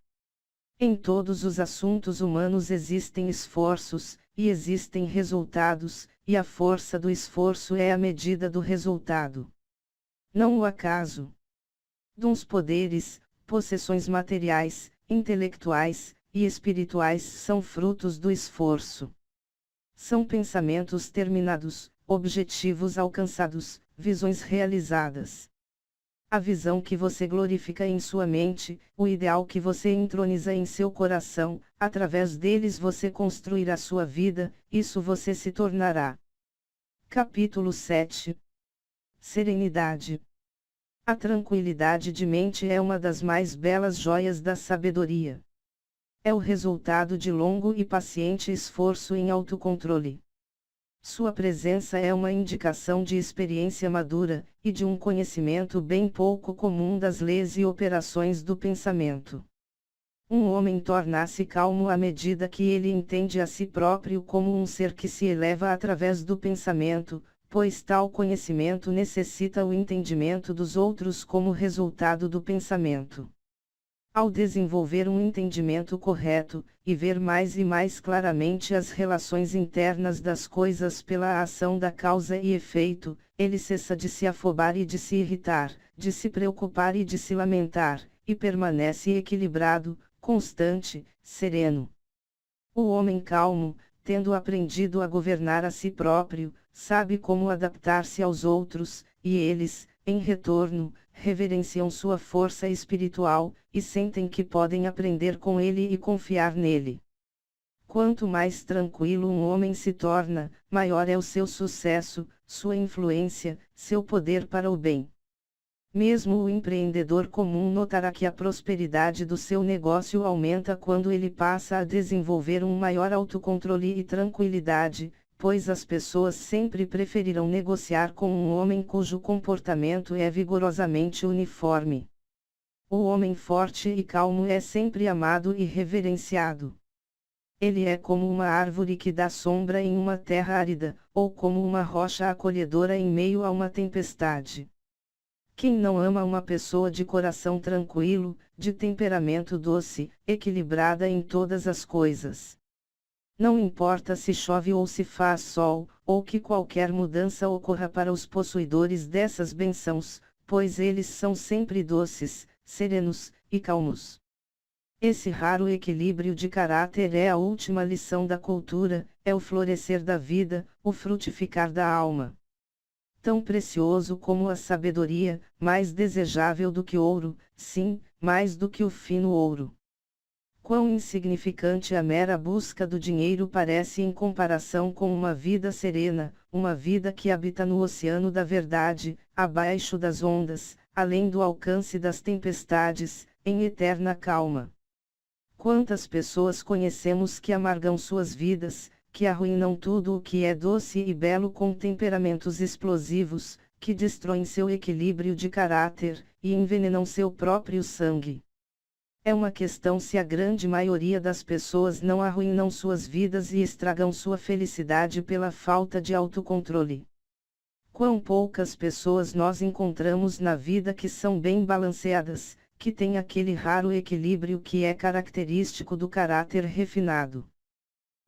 Em todos os assuntos humanos existem esforços, e existem resultados, e a força do esforço é a medida do resultado. Não o acaso. Dons poderes, possessões materiais, intelectuais, e espirituais são frutos do esforço. São pensamentos terminados, objetivos alcançados, visões realizadas. A visão que você glorifica em sua mente, o ideal que você entroniza em seu coração, através deles você construirá sua vida, isso você se tornará. Capítulo 7. Serenidade. A tranquilidade de mente é uma das mais belas joias da sabedoria. É o resultado de longo e paciente esforço em autocontrole. Sua presença é uma indicação de experiência madura, e de um conhecimento bem pouco comum das leis e operações do pensamento. Um homem torna-se calmo à medida que ele entende a si próprio como um ser que se eleva através do pensamento, pois tal conhecimento necessita o entendimento dos outros como resultado do pensamento. Ao desenvolver um entendimento correto, e ver mais e mais claramente as relações internas das coisas pela ação da causa e efeito, ele cessa de se afobar e de se irritar, de se preocupar e de se lamentar, e permanece equilibrado, constante, sereno. O homem calmo, tendo aprendido a governar a si próprio, sabe como adaptar-se aos outros, e eles, em retorno, reverenciam sua força espiritual, e sentem que podem aprender com ele e confiar nele. Quanto mais tranquilo um homem se torna, maior é o seu sucesso, sua influência, seu poder para o bem. Mesmo o empreendedor comum notará que a prosperidade do seu negócio aumenta quando ele passa a desenvolver um maior autocontrole e tranquilidade, pois as pessoas sempre preferirão negociar com um homem cujo comportamento é vigorosamente uniforme. O homem forte e calmo é sempre amado e reverenciado. Ele é como uma árvore que dá sombra em uma terra árida, ou como uma rocha acolhedora em meio a uma tempestade. Quem não ama uma pessoa de coração tranquilo, de temperamento doce, equilibrada em todas as coisas? Não importa se chove ou se faz sol, ou que qualquer mudança ocorra para os possuidores dessas bênçãos, pois eles são sempre doces, serenos e calmos. Esse raro equilíbrio de caráter é a última lição da cultura, é o florescer da vida, o frutificar da alma. Tão precioso como a sabedoria, mais desejável do que ouro, sim, mais do que o fino ouro. Quão insignificante a mera busca do dinheiro parece em comparação com uma vida serena, uma vida que habita no oceano da verdade, abaixo das ondas, além do alcance das tempestades, em eterna calma. Quantas pessoas conhecemos que amargam suas vidas, que arruinam tudo o que é doce e belo com temperamentos explosivos, que destroem seu equilíbrio de caráter, e envenenam seu próprio sangue. É uma questão se a grande maioria das pessoas não arruinam suas vidas e estragam sua felicidade pela falta de autocontrole. Quão poucas pessoas nós encontramos na vida que são bem balanceadas, que têm aquele raro equilíbrio que é característico do caráter refinado.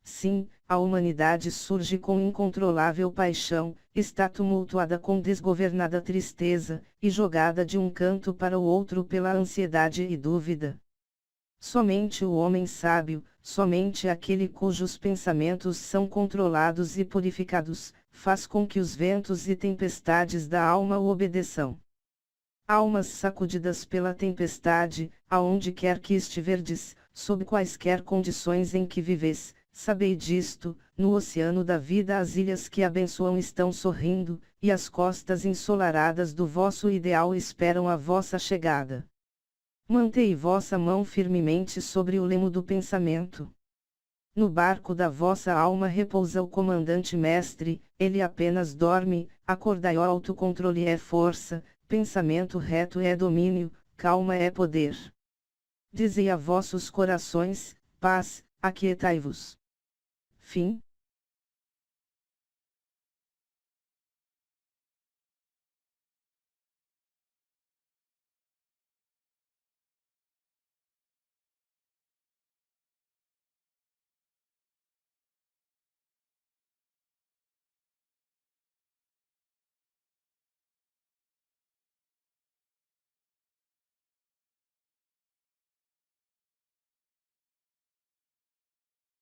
Sim, a humanidade surge com incontrolável paixão, está tumultuada com desgovernada tristeza, e jogada de um canto para o outro pela ansiedade e dúvida. Somente o homem sábio, somente aquele cujos pensamentos são controlados e purificados, faz com que os ventos e tempestades da alma o obedeçam. Almas sacudidas pela tempestade, aonde quer que estiverdes, sob quaisquer condições em que vives, sabei disto: no oceano da vida as ilhas que abençoam estão sorrindo, e as costas ensolaradas do vosso ideal esperam a vossa chegada. Mantei vossa mão firmemente sobre o lemo do pensamento. No barco da vossa alma repousa o comandante-mestre, ele apenas dorme. Acordai, o autocontrole é força, pensamento reto é domínio, calma é poder. Dizei a vossos corações: paz, aquietai-vos. Fim.